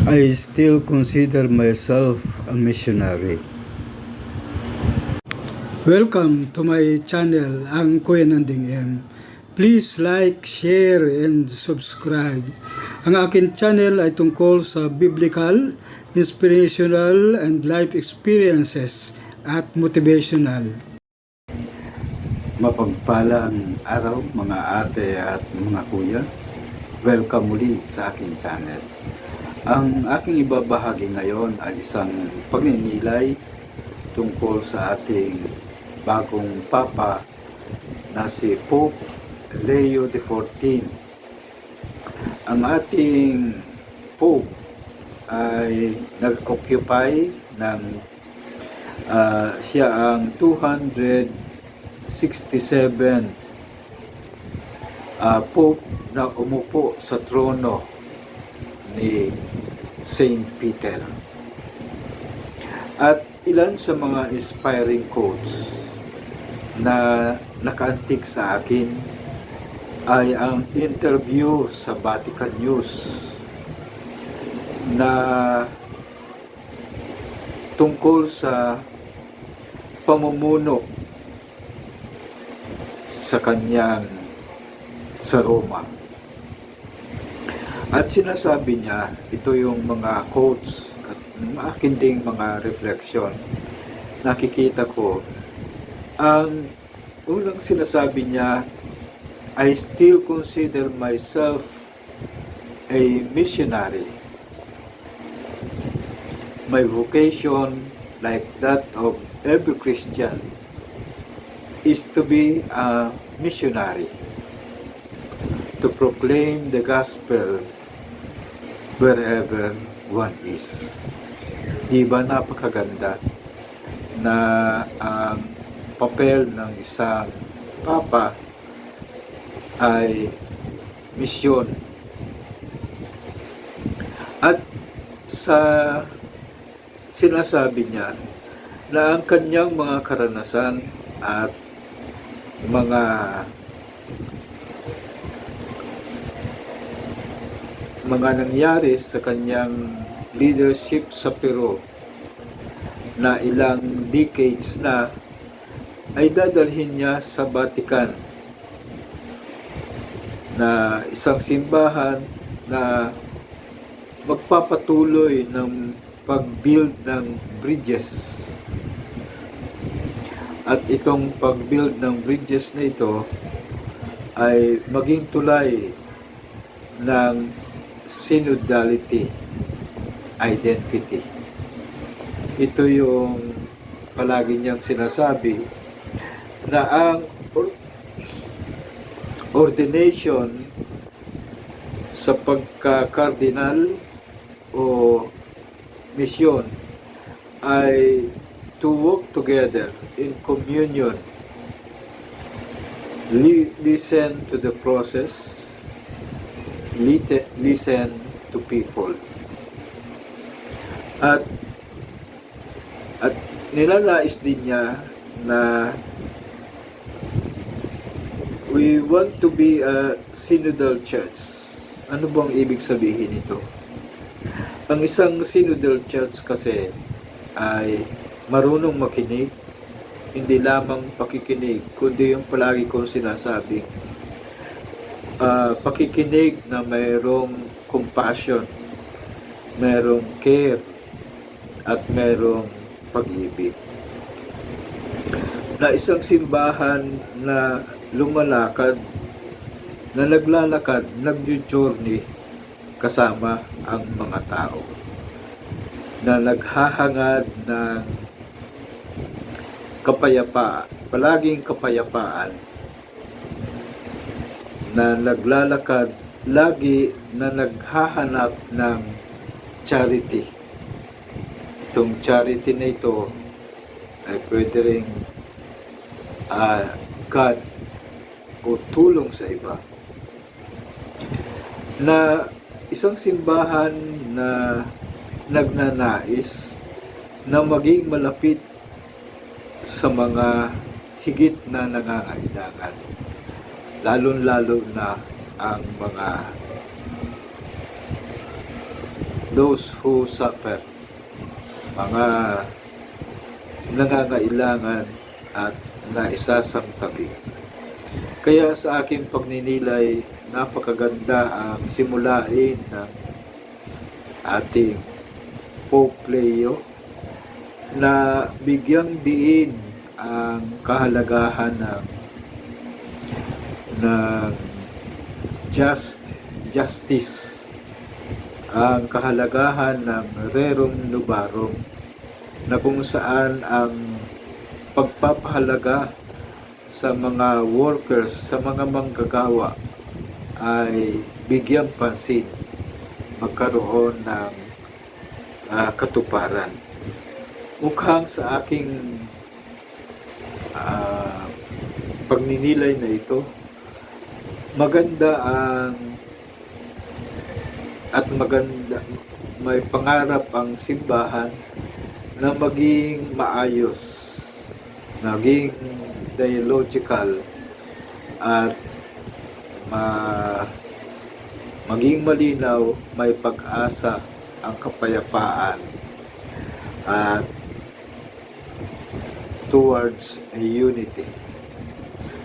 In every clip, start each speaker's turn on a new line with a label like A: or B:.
A: I still consider myself a missionary.
B: Welcome to my channel, ang Kuya Nanding M. Please like, share, and subscribe. Ang akin channel ay tungkol sa biblical, inspirational, and life experiences at motivational.
A: Mapagpalang araw mga ate at mga kuya. Welcome muli sa aking channel. Ang aking ibabahagi ngayon ay isang pagninilay tungkol sa ating bagong Papa na si Pope Leo XIV. Ang ating Pope ay nag-occupy ng siya ang 267 Pope na umupo sa trono ni Saint Peter. At ilan sa mga inspiring quotes na nakaantig sa akin ay ang interview sa Vatican News na tungkol sa pamumuno sa kanyang sa Roma. At sinasabi niya, ito yung mga quotes at akin ding mga reflection. Nakikita ko, ang unang sinasabi niya, I still consider myself a missionary. My vocation, like that of every Christian, is to be a missionary, to proclaim the gospel wherever one is. Di ba napakaganda na ang papel ng isang papa ay misyon. At sa sinasabi niya na ang kanyang mga karanasan at mga nangyari sa kanyang leadership sa Peru na ilang decades na ay dadalhin niya sa Vatican na isang simbahan na magpapatuloy ng pag-build ng bridges. At itong pag-build ng bridges na ito ay maging tulay ng synodality identity. Ito yung palagi niyang sinasabi na ang ordination sa pagka-cardinal o misyon ay to work together in communion, listen to the process, listen to people. At nilalais din niya na we want to be a synodal church. Ano bang ibig sabihin nito? Ang isang synodal church kasi ay marunong makinig, hindi lamang pakikinig, kundi yung palagi kong sinasabing pakikinig na mayroong compassion, mayroong care, at mayroong pag-ibig. Na isang simbahan na lumalakad, na naglalakad, nag-journey kasama ang mga tao, na naghahangad ng kapayapaan, palaging kapayapaan, na naglalakad, lagi na naghahanap ng charity. Itong charity na ito ay pwede rin God o tulong sa iba. Na isang simbahan na nagnanais na maging malapit sa mga higit na nangangailangan, lalong-lalo na ang mga those who suffer, mga nangangailangan at naisasangtabi. Kaya sa aking pagninilay, napakaganda ang simulain ng ating Pope Leo na bigyang diin ang kahalagahan ng justice, ang kahalagahan ng rerum novarum, na kung saan ang pagpapahalaga sa mga workers, sa mga manggagawa ay bigyang pansin, magkaroon ng katuparan. Mukhang sa aking pagninilay na ito, maganda may pangarap ang simbahan na maging maayos, maging dialogical, at maging malinaw, may pag-asa ang kapayapaan at towards a unity.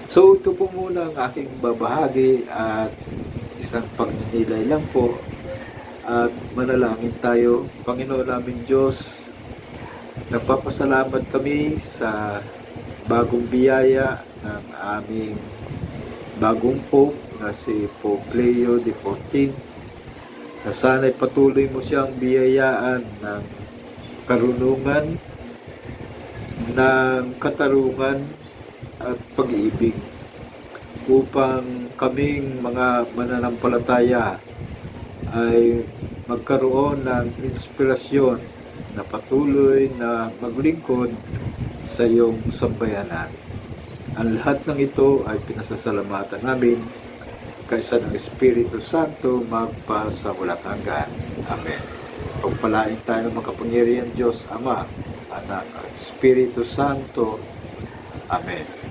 A: So ito po muna ang aking babahagi at isang pagninilay lang po, at manalangin tayo. Panginoon namin Diyos, nagpapasalamat kami sa bagong biyaya ng aming bagong Pope na si Pope Leo XIV, na sana'y patuloy mo siyang biyayaan ng karunungan, ng katarungan at pag-ibig, upang kaming mga mananampalataya ay magkaroon ng inspirasyon na patuloy na maglingkod sa iyong sambayanan. Ang lahat ng ito ay pinasasalamatan namin kaysa ng Espiritu Santo magpa sa walang hanggan. Amen. Pagpalain tayo ng makapangyarihan Diyos, Ama, Anak at Espiritu Santo. Amen.